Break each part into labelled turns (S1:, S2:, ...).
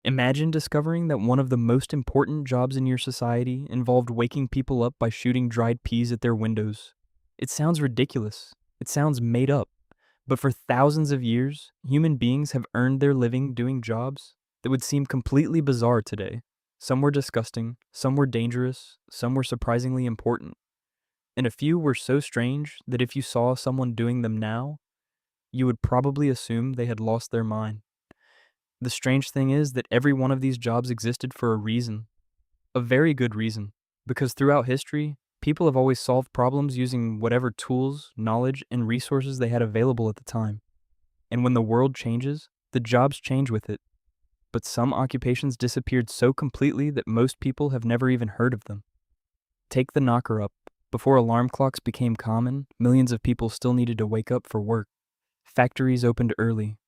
S1: Imagine discovering that one of the most important jobs in your society involved waking people up by shooting dried peas at their windows. It sounds ridiculous. It sounds made up. But for thousands of years, human beings have earned their living doing jobs that would seem completely bizarre today. Some were disgusting, some were dangerous, some were surprisingly important. And a few were so strange that if you saw someone doing them now, you would probably assume they had lost their mind. The strange thing is that every one of these jobs existed for a reason, a very good reason, because throughout history, people have always solved problems using whatever tools, knowledge, and resources they had available at the time. And when the world changes, the jobs change with it. But some occupations disappeared so completely that most people have never even heard of them. Take the knocker up. Before alarm clocks became common, millions of people still needed to wake up for work. Factories opened early.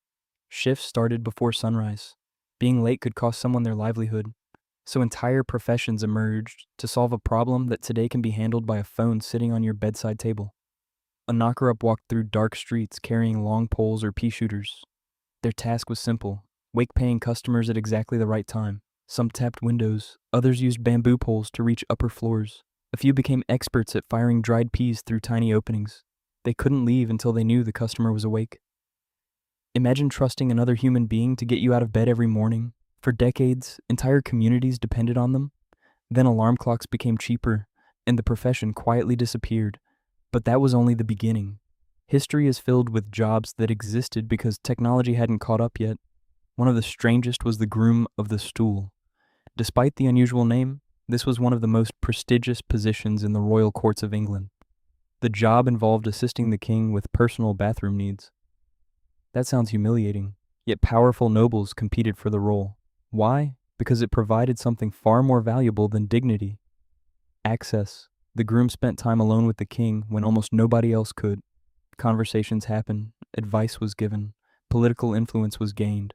S1: Shifts started before sunrise. Being late could cost someone their livelihood. So entire professions emerged to solve a problem that today can be handled by a phone sitting on your bedside table. A knocker-up walked through dark streets carrying long poles or pea shooters. Their task was simple: wake paying customers at exactly the right time. Some tapped windows, others used bamboo poles to reach upper floors. A few became experts at firing dried peas through tiny openings. They couldn't leave until they knew the customer was awake. Imagine trusting another human being to get you out of bed every morning. For decades, entire communities depended on them. Then alarm clocks became cheaper, and the profession quietly disappeared. But that was only the beginning. History is filled with jobs that existed because technology hadn't caught up yet. One of the strangest was the groom of the stool. Despite the unusual name, this was one of the most prestigious positions in the royal courts of England. The job involved assisting the king with personal bathroom needs. That sounds humiliating, yet powerful nobles competed for the role. Why? Because it provided something far more valuable than dignity: access. The groom spent time alone with the king when almost nobody else could. Conversations happened, advice was given, political influence was gained.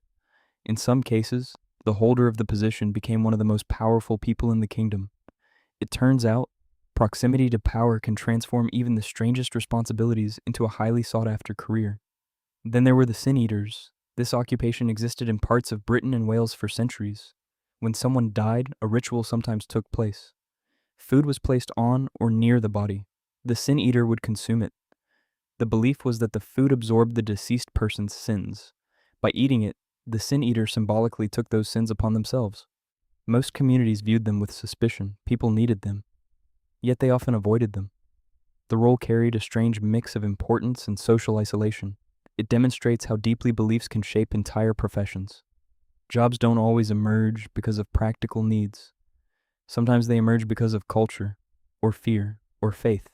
S1: In some cases, the holder of the position became one of the most powerful people in the kingdom. It turns out, proximity to power can transform even the strangest responsibilities into a highly sought-after career. Then there were the sin eaters. This occupation existed in parts of Britain and Wales for centuries. When someone died, a ritual sometimes took place. Food was placed on or near the body. The sin eater would consume it. The belief was that the food absorbed the deceased person's sins. By eating it, the sin eater symbolically took those sins upon themselves. Most communities viewed them with suspicion. People needed them, yet they often avoided them. The role carried a strange mix of importance and social isolation. It demonstrates how deeply beliefs can shape entire professions. Jobs don't always emerge because of practical needs. Sometimes they emerge because of culture, or fear, or faith.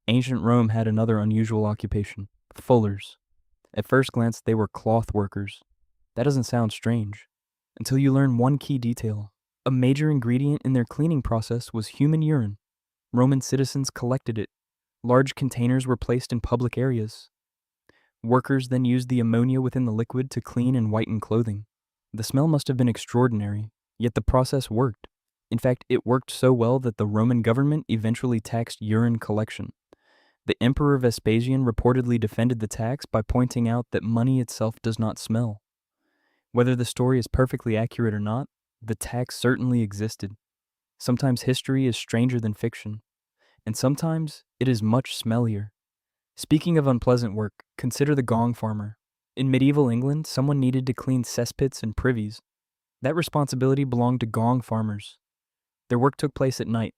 S1: Ancient Rome had another unusual occupation: fullers. At first glance, they were cloth workers. That doesn't sound strange, until you learn one key detail. A major ingredient in their cleaning process was human urine. Roman citizens collected it. Large containers were placed in public areas. Workers then used the ammonia within the liquid to clean and whiten clothing. The smell must have been extraordinary, yet the process worked. In fact, it worked so well that the Roman government eventually taxed urine collection. The Emperor Vespasian reportedly defended the tax by pointing out that money itself does not smell. Whether the story is perfectly accurate or not, the tax certainly existed. Sometimes history is stranger than fiction, and sometimes it is much smellier. Speaking of unpleasant work, consider the gong farmer. In medieval England, someone needed to clean cesspits and privies. That responsibility belonged to gong farmers. Their work took place at night.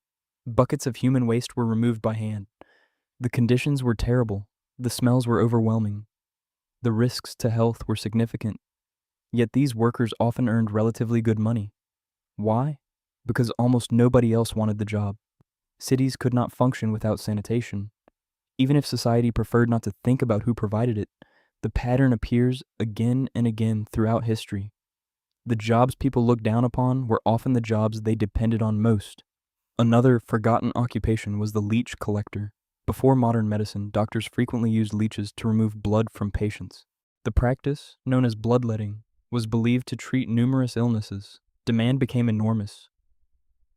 S1: Buckets of human waste were removed by hand. The conditions were terrible. The smells were overwhelming. The risks to health were significant. Yet these workers often earned relatively good money. Why? Because almost nobody else wanted the job. Cities could not function without sanitation. Even if society preferred not to think about who provided it, the pattern appears again and again throughout history. The jobs people looked down upon were often the jobs they depended on most. Another forgotten occupation was the leech collector. Before modern medicine, doctors frequently used leeches to remove blood from patients. The practice, known as bloodletting, was believed to treat numerous illnesses. Demand became enormous.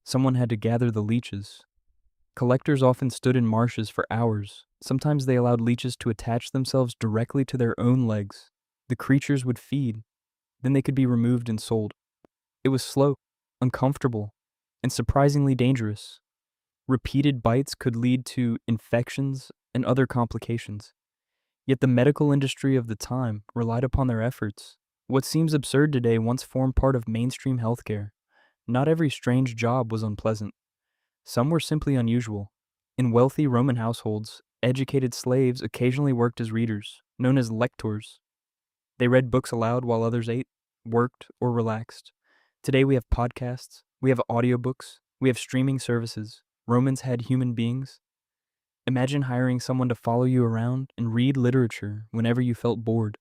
S1: Someone had to gather the leeches. Collectors often stood in marshes for hours. Sometimes they allowed leeches to attach themselves directly to their own legs. The creatures would feed. Then they could be removed and sold. It was slow, uncomfortable, and surprisingly dangerous. Repeated bites could lead to infections and other complications. Yet the medical industry of the time relied upon their efforts. What seems absurd today once formed part of mainstream healthcare. Not every strange job was unpleasant. Some were simply unusual. In wealthy Roman households, educated slaves occasionally worked as readers, known as lectors. They read books aloud while others ate, worked, or relaxed. Today we have podcasts, we have audiobooks, we have streaming services. Romans had human beings. Imagine hiring someone to follow you around and read literature whenever you felt bored.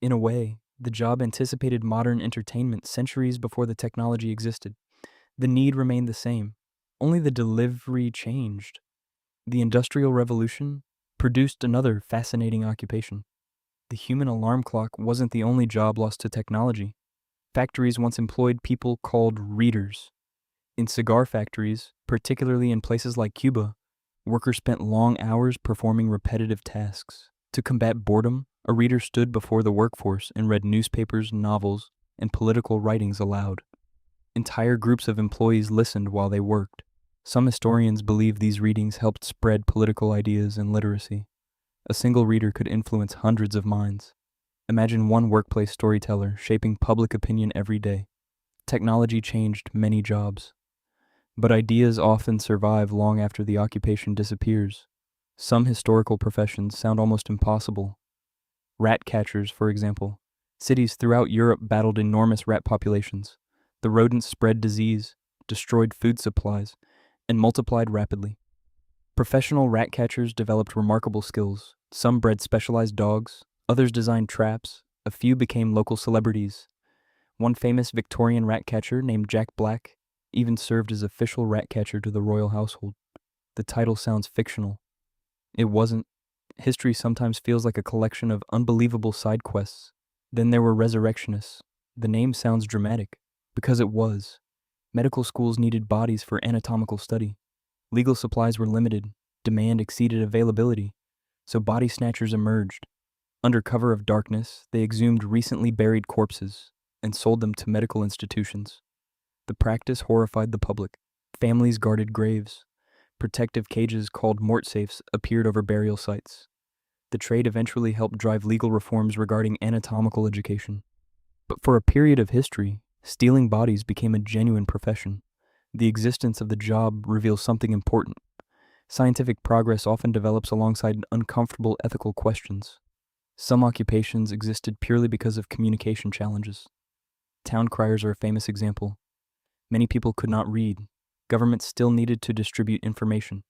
S1: In a way, the job anticipated modern entertainment centuries before the technology existed. The need remained the same, only the delivery changed. The Industrial Revolution produced another fascinating occupation. The human alarm clock wasn't the only job lost to technology. Factories once employed people called readers. In cigar factories, particularly in places like Cuba, workers spent long hours performing repetitive tasks. To combat boredom, a reader stood before the workforce and read newspapers, novels, and political writings aloud. Entire groups of employees listened while they worked. Some historians believe these readings helped spread political ideas and literacy. A single reader could influence hundreds of minds. Imagine one workplace storyteller shaping public opinion every day. Technology changed many jobs. But ideas often survive long after the occupation disappears. Some historical professions sound almost impossible. Rat catchers, for example. Cities throughout Europe battled enormous rat populations. The rodents spread disease, destroyed food supplies, and multiplied rapidly. Professional rat catchers developed remarkable skills. Some bred specialized dogs, others designed traps, a few became local celebrities. One famous Victorian rat catcher named Jack Black even served as official rat catcher to the royal household. The title sounds fictional. It wasn't. History sometimes feels like a collection of unbelievable side quests. Then there were resurrectionists. The name sounds dramatic, because it was. Medical schools needed bodies for anatomical study. Legal supplies were limited. Demand exceeded availability. So body snatchers emerged. Under cover of darkness, they exhumed recently buried corpses and sold them to medical institutions. The practice horrified the public. Families guarded graves. Protective cages called mort safes appeared over burial sites. The trade eventually helped drive legal reforms regarding anatomical education. But for a period of history, stealing bodies became a genuine profession. The existence of the job reveals something important. Scientific progress often develops alongside uncomfortable ethical questions. Some occupations existed purely because of communication challenges. Town criers are a famous example. Many people could not read. Governments still needed to distribute information.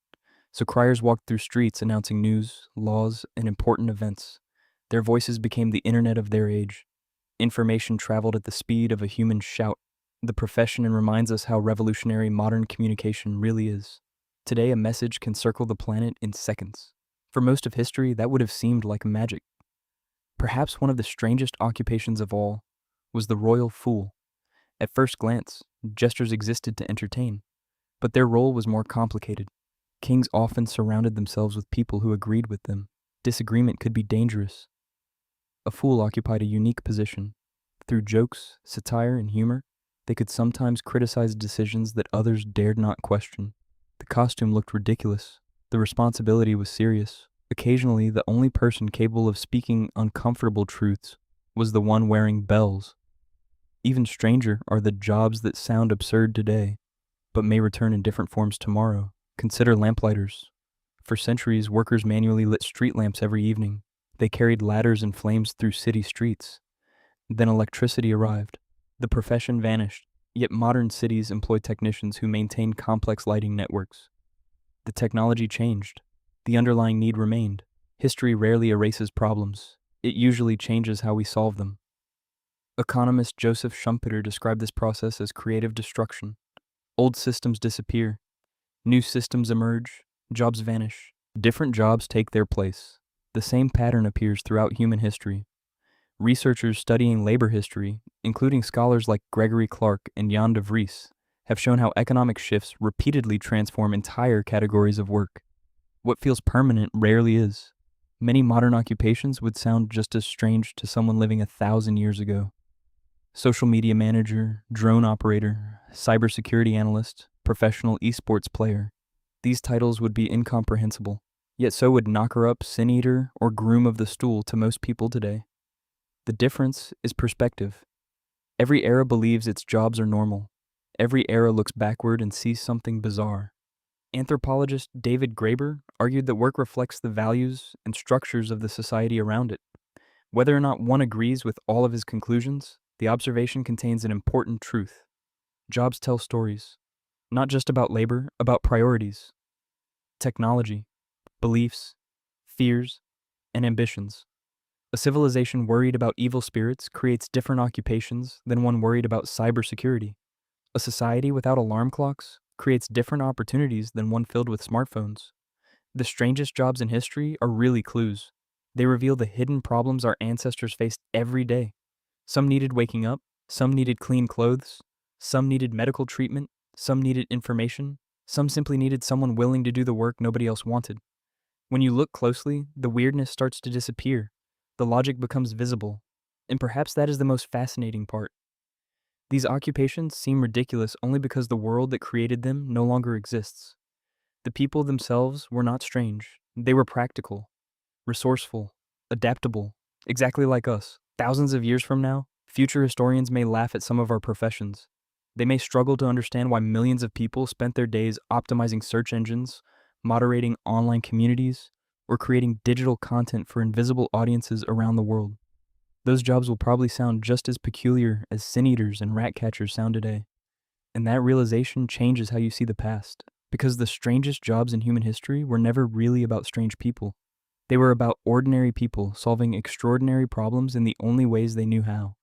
S1: So criers walked through streets announcing news, laws, and important events. Their voices became the internet of their age. Information traveled at the speed of a human shout. The profession reminds us how revolutionary modern communication really is. Today, a message can circle the planet in seconds. For most of history, that would have seemed like magic. Perhaps one of the strangest occupations of all was the royal fool. At first glance, jesters existed to entertain, but their role was more complicated. Kings often surrounded themselves with people who agreed with them. Disagreement could be dangerous. A fool occupied a unique position. Through jokes, satire, and humor, they could sometimes criticize decisions that others dared not question. The costume looked ridiculous. The responsibility was serious. Occasionally, the only person capable of speaking uncomfortable truths was the one wearing bells. Even stranger are the jobs that sound absurd today, but may return in different forms tomorrow. Consider lamplighters. For centuries, workers manually lit street lamps every evening. They carried ladders and flames through city streets. Then electricity arrived. The profession vanished, yet modern cities employ technicians who maintain complex lighting networks. The technology changed. The underlying need remained. History rarely erases problems. It usually changes how we solve them. Economist Joseph Schumpeter described this process as creative destruction. Old systems disappear. New systems emerge. Jobs vanish. Different jobs take their place. The same pattern appears throughout human history. Researchers studying labor history, including scholars like Gregory and Jan de Vries, have shown how economic shifts repeatedly transform entire categories of work. What feels permanent rarely is. Many modern occupations would sound just as strange to someone living 1,000 years ago. Social media manager, drone operator, cybersecurity analyst, professional esports player. These titles would be incomprehensible. Yet so would knocker up, sin eater, or groom of the stool to most people today. The difference is perspective. Every era believes its jobs are normal. Every era looks backward and sees something bizarre. Anthropologist David Graeber argued that work reflects the values and structures of the society around it. Whether or not one agrees with all of his conclusions, the observation contains an important truth. Jobs tell stories, not just about labor, about priorities, technology, beliefs, fears, and ambitions. A civilization worried about evil spirits creates different occupations than one worried about cybersecurity. A society without alarm clocks creates different opportunities than one filled with smartphones. The strangest jobs in history are really clues. They reveal the hidden problems our ancestors faced every day. Some needed waking up, some needed clean clothes, some needed medical treatment, some needed information, some simply needed someone willing to do the work nobody else wanted. When you look closely, the weirdness starts to disappear. The logic becomes visible. And perhaps that is the most fascinating part. These occupations seem ridiculous only because the world that created them no longer exists. The people themselves were not strange. They were practical, resourceful, adaptable, exactly like us. Thousands of years from now, future historians may laugh at some of our professions. They may struggle to understand why millions of people spent their days optimizing search engines, moderating online communities, or creating digital content for invisible audiences around the world. Those jobs will probably sound just as peculiar as sin eaters and rat catchers sound today. And that realization changes how you see the past, because the strangest jobs in human history were never really about strange people. They were about ordinary people solving extraordinary problems in the only ways they knew how.